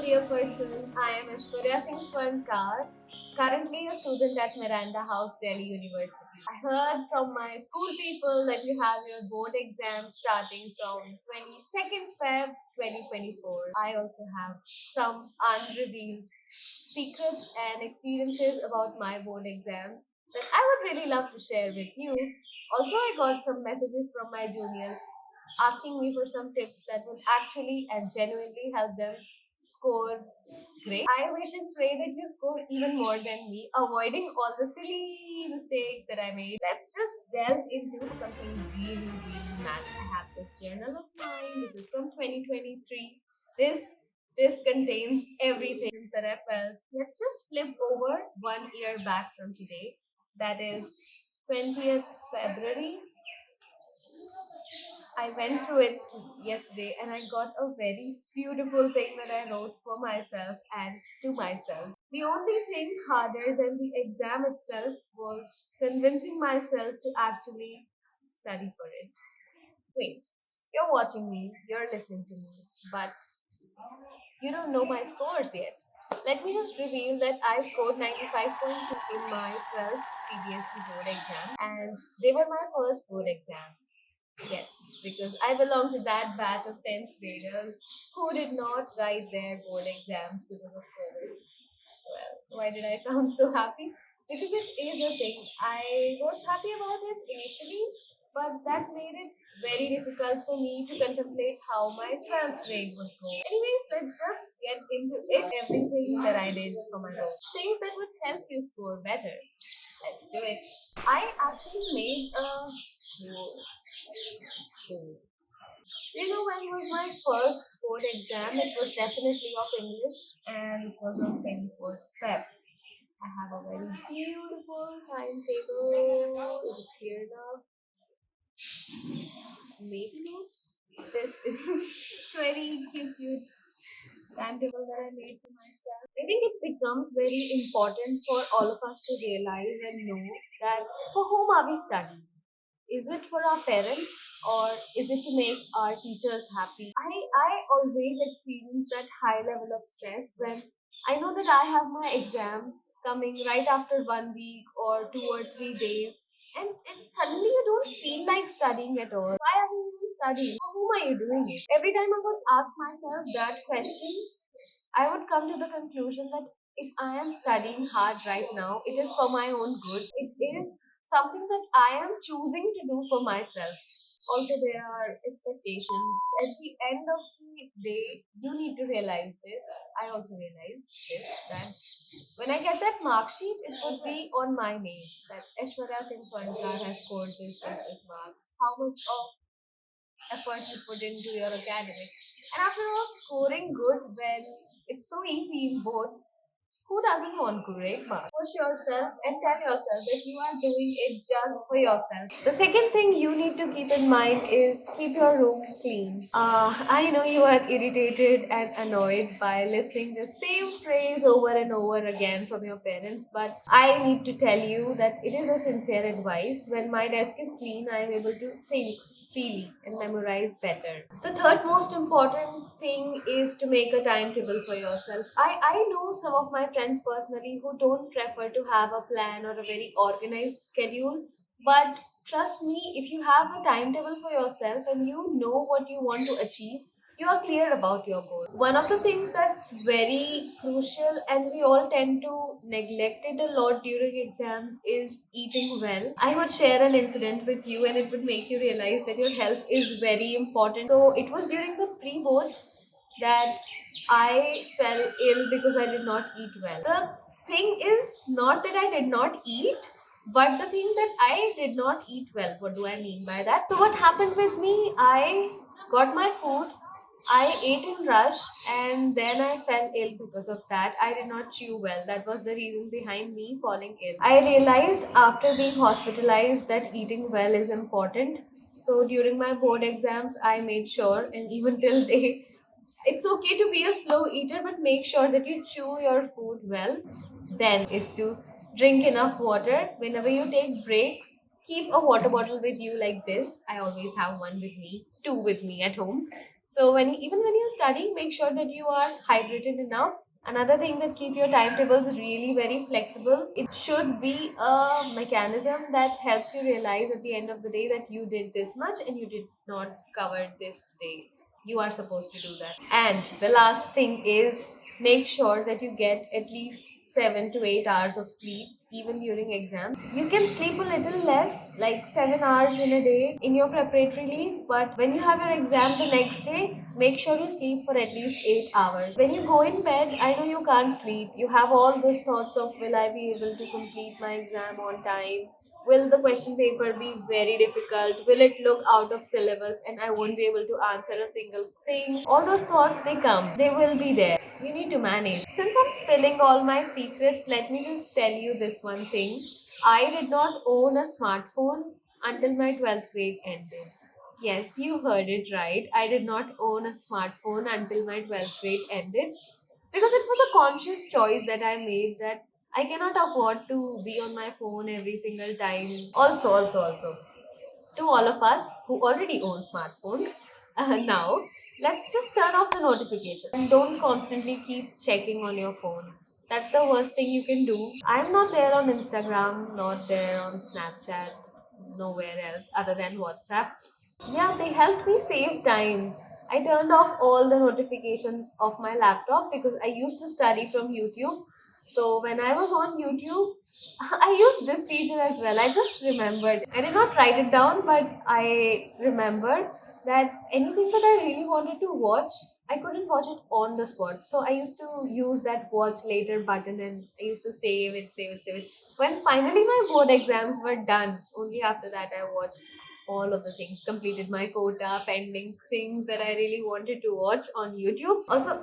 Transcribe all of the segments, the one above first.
dear person. I am Aishwarya Singh Swarnkar, currently a student at Miranda House, Delhi University. I heard from my school people that you have your board exam starting from 22nd Feb 2024. I also have some unrevealed secrets and experiences about my board exams that I would really love to share with you. Also, I got some messages from my juniors asking me for some tips that would actually and genuinely help them score great. I wish and pray that you score even more than me, avoiding all the silly mistakes that I made. Let's just delve into something really, really magic. I have this journal of mine. This is from 2023. This contains everything that I felt. Let's just flip over 1 year back from today. That is 20th February. I went through it yesterday and I got a very beautiful thing that I wrote for myself and to myself. The only thing harder than the exam itself was convincing myself to actually study for it. Wait, you're watching me, you're listening to me, but you don't know my scores yet. Let me just reveal that I scored 95.2 in my 12th CBSE board exam, and they were my first board exams. Yes, because I belong to that batch of 10th graders who did not write their board exams because of COVID. Well, why did I sound so happy? Because it is a thing. I was happy about it initially, but that made it very difficult for me to contemplate how my 12th grade would go. Anyways, let's just get into it. Everything that I did for my board. Things that would help you score better. Let's do it. I actually made a. When was my first board exam? It was definitely of English and it was on 24th Feb. I have a very beautiful timetable. Is it clear enough? Maybe not. This is very cute timetable that I made for myself. I think it becomes very important for all of us to realize and know that for whom are we studying? Is it for our parents or is it to make our teachers happy? I always experience that high level of stress when I know that I have my exam coming right after 1 week or 2 or 3 days, and suddenly you don't feel like studying at all. Why are you even studying? For whom are you doing it? Every time I would ask myself that question, I would come to the conclusion that if I am studying hard right now, it is for my own good. It is something that I am choosing to do for myself. Also, there are expectations. At the end of the day, you need to realize this. I also realized this that when I get that mark sheet, it would be on my name that Aishwarya Singh Swarnkar has scored this marks. How much of effort you put into your academics. And after all, scoring good when it's so easy in both, who doesn't want great marks? Push yourself and tell yourself that you are doing it just for yourself. The second thing you need to keep in mind is keep your room clean. I know you are irritated and annoyed by listening the same phrase over and over again from your parents, but I need to tell you that it is a sincere advice. When my desk is clean, I am able to think freely and memorize better. The third most important thing is to make a timetable for yourself. I know some of my friends personally who don't prefer to have a plan or a very organized schedule, but trust me, if you have a timetable for yourself and you know what you want to achieve, you are clear about your goal. One of the things that's very crucial and we all tend to neglect it a lot during exams is eating well. I would share an incident with you and it would make you realize that your health is very important. So it was during the pre-boards that I fell ill because I did not eat well. The thing is not that I did not eat, but the thing that I did not eat well. What do I mean by that? So what happened with me? I got my food, I ate in rush and then I fell ill because of that. I did not chew well. That was the reason behind me falling ill. I realized after being hospitalized that eating well is important. So during my board exams, I made sure, and even till date, it's okay to be a slow eater, but make sure that you chew your food well. Then is to drink enough water. Whenever you take breaks, keep a water bottle with you like this. I always have one with me, two with me at home. So even when you're studying, make sure that you are hydrated enough. Another thing that keep your timetables really very flexible. It should be a mechanism that helps you realize at the end of the day that you did this much and you did not cover this today. You are supposed to do that. And the last thing is, make sure that you get at least 7 to 8 hours of sleep even during exams. You can sleep a little less, like 7 hours in a day in your preparatory leave, but when you have your exam the next day, make sure you sleep for at least 8 hours. When you go in bed, I know you can't sleep. You have all those thoughts of, will I be able to complete my exam on time? Will the question paper be very difficult? Will it look out of syllabus and I won't be able to answer a single thing? All those thoughts, they come, they will be there. You need to manage. Since I'm spilling all my secrets, let me just tell you this one thing. I did not own a smartphone until my 12th grade ended. Yes, you heard it right. I did not own a smartphone until my 12th grade ended because it was a conscious choice that I made, that I cannot afford to be on my phone every single time. Also, to all of us who already own smartphones, now let's just turn off the notification and don't constantly keep checking on your phone. That's the worst thing you can do. I'm not there on Instagram, not there on Snapchat, nowhere else other than WhatsApp. Yeah, they helped me save time. I turned off all the notifications of my laptop because I used to study from YouTube. So when I was on YouTube, I used this feature as well. I just remembered. I did not write it down, but I remembered that anything that I really wanted to watch, I couldn't watch it on the spot. So I used to use that watch later button and I used to save it. When finally my board exams were done, only after that I watched all of the things, completed my quota, pending things that I really wanted to watch on YouTube. Also,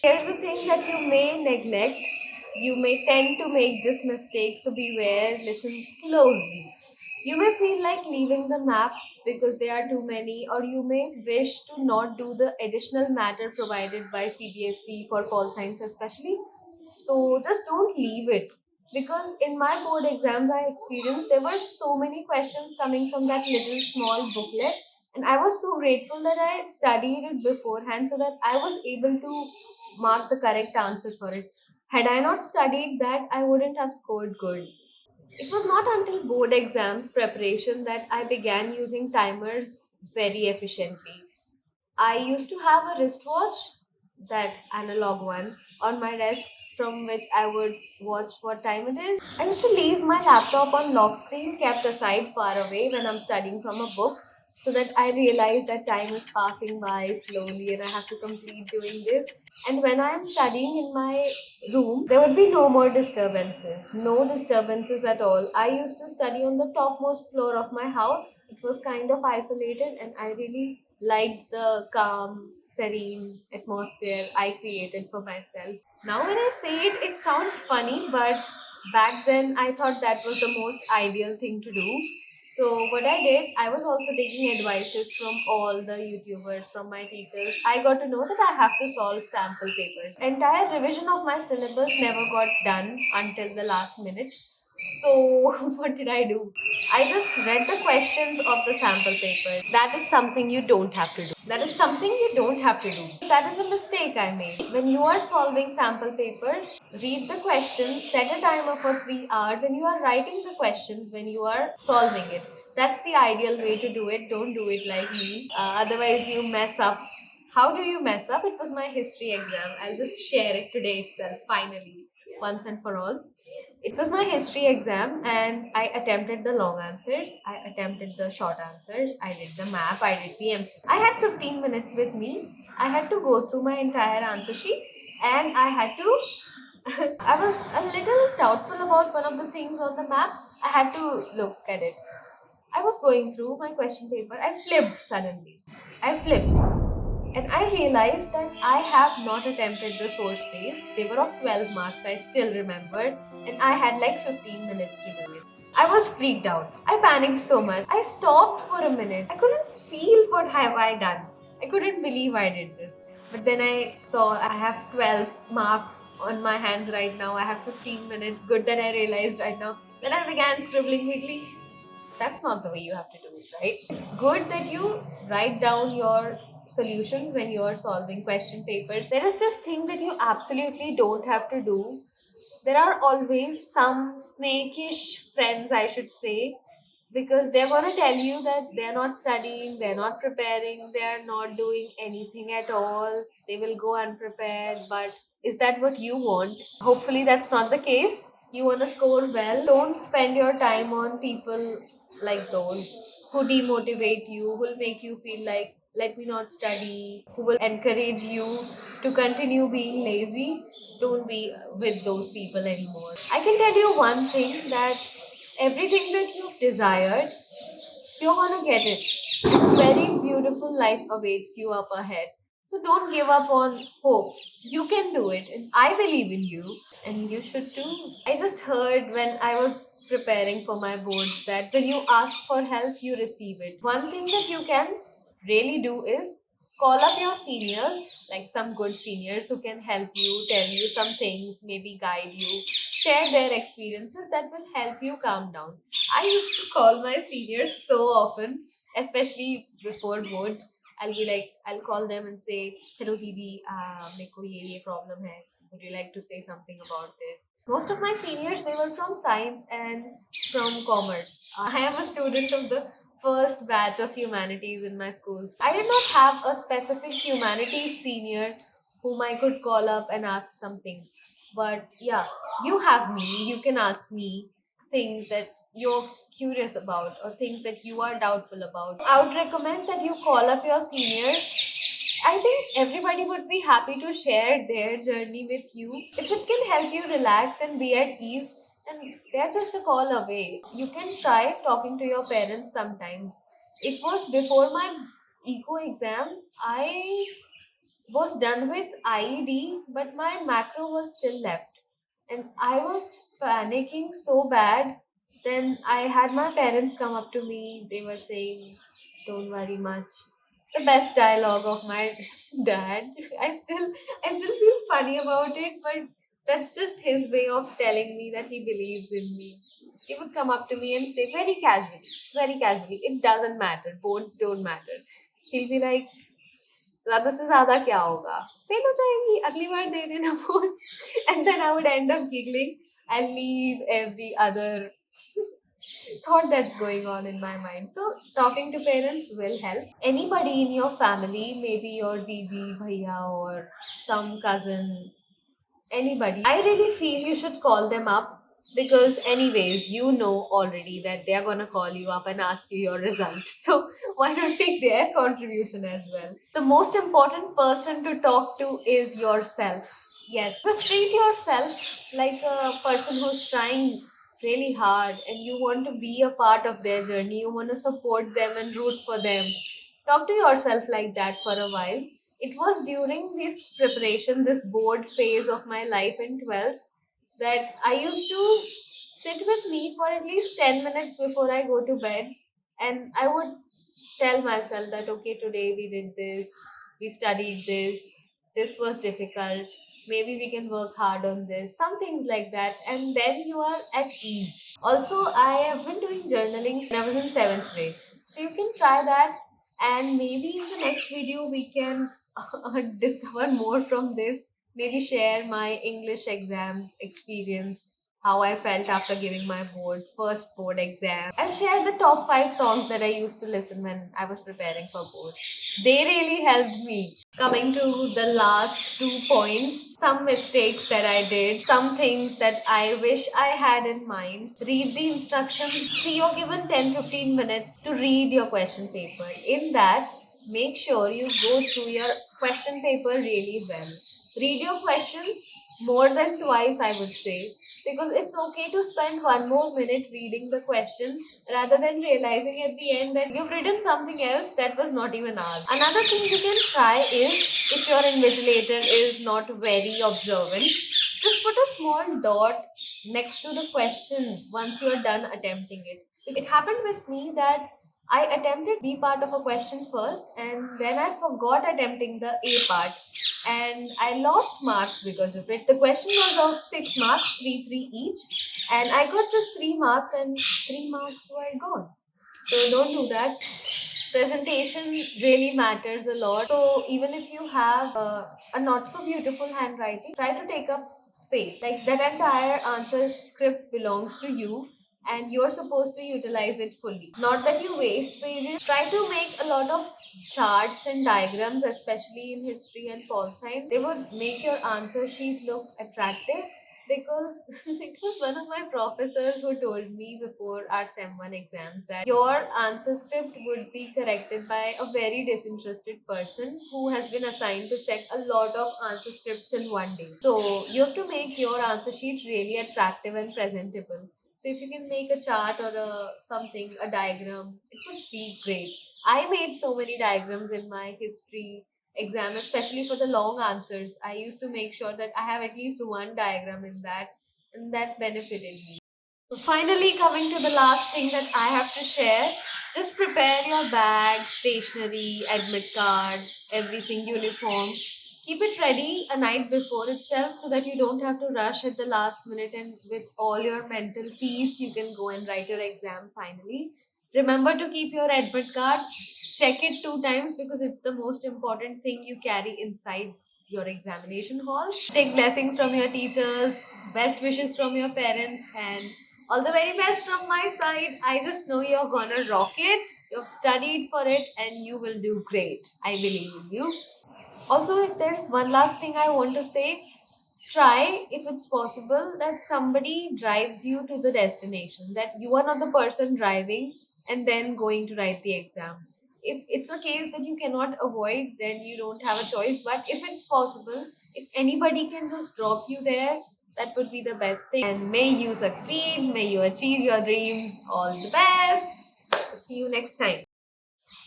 here's the thing that you may neglect. You may tend to make this mistake, so beware, listen closely. You may feel like leaving the maps because there are too many, or you may wish to not do the additional matter provided by CBSE for pol science, especially. So just don't leave it. Because in my board exams, I experienced there were so many questions coming from that little small booklet, and I was so grateful that I studied it beforehand so that I was able to mark the correct answer for it. Had I not studied that, I wouldn't have scored good. It was not until board exams preparation that I began using timers very efficiently. I used to have a wristwatch, that analog one, on my desk from which I would watch what time it is. I used to leave my laptop on lock screen, kept aside far away when I'm studying from a book, so that I realize that time is passing by slowly and I have to complete doing this. And when I am studying in my room, there would be no more disturbances. No disturbances at all. I used to study on the topmost floor of my house. It was kind of isolated, and I really liked the calm, serene atmosphere I created for myself. Now, when I say it, it sounds funny, but back then I thought that was the most ideal thing to do. So what I did, I was also taking advices from all the YouTubers, from my teachers. I got to know that I have to solve sample papers. Entire revision of my syllabus never got done until the last minute. So what did I do? I just read the questions of the sample paper. That is something you don't have to do. That is something you don't have to do. That is a mistake I made. When you are solving sample papers, read the questions, set a timer for 3 hours, and you are writing the questions when you are solving it. That's the ideal way to do it. Don't do it like me. Otherwise, you mess up. How do you mess up? It was my history exam. I'll just share it today itself, finally, once and for all. It was my history exam, and I attempted the long answers, I attempted the short answers, I did the map, I did the MC. I had 15 minutes with me. I had to go through my entire answer sheet, and I had to. I was a little doubtful about one of the things on the map. I had to look at it. I was going through my question paper. I flipped suddenly. I flipped. And I realized that I have not attempted the source base. They were of 12 marks, I still remember. And I had like 15 minutes to do it. I was freaked out. I panicked so much. I stopped for a minute. I couldn't feel what have I done. I couldn't believe I did this. But then I saw I have 12 marks on my hands right now. I have 15 minutes. Good that I realized right now. Then I began scribbling quickly. That's not the way you have to do it, right? It's good that you write down your solutions when you are solving question papers. There is this thing that you absolutely don't have to do. There are always some snakish friends, I should say, because they're going to tell you that they're not studying, they're not preparing, they're not doing anything at all. They will go unprepared. But is that what you want? Hopefully, that's not the case. You want to score well. Don't spend your time on people like those who demotivate you, who will make you feel like, let me not study, who will encourage you to continue being lazy. Don't be with those people anymore. I can tell you one thing, that everything that you've desired, you're gonna get it. Very beautiful life awaits you up ahead. So don't give up on hope. You can do it, and I believe in you, and you should too. I just heard when I was preparing for my boards that when you ask for help, you receive it. One thing that you can really do is call up your seniors, like some good seniors who can help you, tell you some things, maybe guide you, share their experiences that will help you calm down. I used to call my seniors so often, especially before boards. I'll be like, I'll call them and say, "Hello, Didi, मेरे को ये problem है. Would you like to say something about this?" Most of my seniors, they were from science and from commerce. I am a student of the first batch of humanities in my schools. I did not have a specific humanities senior whom I could call up and ask something. But yeah, you have me. You can ask me things that you're curious about or things that you are doubtful about. I would recommend that you call up your seniors. I think everybody would be happy to share their journey with you. If it can help you relax and be at ease, then they're just a call away. You can try talking to your parents sometimes. It was before my eco exam. I was done with IED, but my macro was still left. And I was panicking so bad. Then I had my parents come up to me. They were saying, "Don't worry much." The best dialogue of my dad. I still feel funny about it, but that's just his way of telling me that he believes in me. He would come up to me and say very casually, "It doesn't matter. Boards don't matter." He'll be like, ज्यादा से ज्यादा क्या होगा, fail हो जाएंगी, अगली बार दे देना phone. And then I would end up giggling and leave every other thought that's going on in my mind. So talking to parents will help. Anybody in your family, maybe your didi bhaiya or some cousin, anybody, I really feel you should call them up, because anyways you know already that they're gonna call you up and ask you your result. So why not take their contribution as well? The most important person to talk to is yourself. Yes, just treat yourself like a person who's trying really hard, and you want to be a part of their journey, you want to support them and root for them. Talk to yourself like that for a while. It was during this preparation, this board phase of my life in 12th, that I used to sit with me for at least 10 minutes before I go to bed. And I would tell myself that, okay, today we did this, we studied this was difficult, maybe we can work hard on this, some things like that, and then you are at ease. Also, I have been doing journaling since I was in 7th grade, so you can try that, and maybe in the next video we can discover more from this. Maybe share my English exams experience, how I felt after giving my first board exam, and share the top 5 songs that I used to listen when I was preparing for board. They really helped me. Coming to the last 2 points, some mistakes that I did, some things that I wish I had in mind. Read the instructions. See, you're given 10-15 minutes to read your question paper. In that, make sure you go through your question paper really well. Read your questions more than twice, I would say, because it's okay to spend one more minute reading the question rather than realizing at the end that you've written something else that was not even asked. Another thing you can try is, if your invigilator is not very observant, just put a small dot next to the question once you're done attempting it. It happened with me that I attempted B part of a question first, and then I forgot attempting the A part, and I lost marks because of it. The question was of 6 marks, three each, and I got just 3 marks, and 3 marks were gone. So don't do that. Presentation really matters a lot. So even if you have a not so beautiful handwriting, try to take up space. Like that entire answer script belongs to you and you're supposed to utilize it fully. Not that you waste pages. Try to make a lot of charts and diagrams, especially in history and pol science. They would make your answer sheet look attractive because it was one of my professors who told me before our Sem 1 exams that your answer script would be corrected by a very disinterested person who has been assigned to check a lot of answer scripts in one day. So you have to make your answer sheet really attractive and presentable. So if you can make a chart or a diagram, it would be great. I made so many diagrams in my history exam, especially for the long answers. I used to make sure that I have at least one diagram in that, and that benefited me. So finally, coming to the last thing that I have to share, just prepare your bag, stationery, admit card, everything, uniform. Keep it ready a night before itself so that you don't have to rush at the last minute, and with all your mental peace, you can go and write your exam finally. Remember to keep your admit card. Check it 2 times because it's the most important thing you carry inside your examination hall. Take blessings from your teachers, best wishes from your parents, and all the very best from my side. I just know you're gonna rock it. You've studied for it and you will do great. I believe in you. Also, if there's one last thing I want to say, try, if it's possible, that somebody drives you to the destination, that you are not the person driving and then going to write the exam. If it's a case that you cannot avoid, then you don't have a choice. But if it's possible, if anybody can just drop you there, that would be the best thing. And may you succeed, may you achieve your dreams. All the best. See you next time.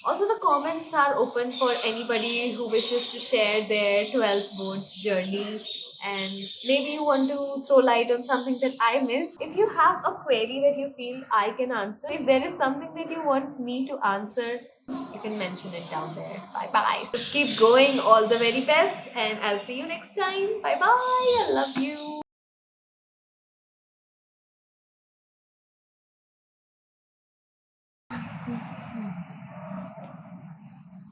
Also, the comments are open for anybody who wishes to share their 12th boards journey, and maybe you want to throw light on something that I missed. If you have a query that you feel I can answer, if there is something that you want me to answer, you can mention it down there. Bye bye. Just keep going. All the very best, and I'll see you next time. Bye bye. I love you.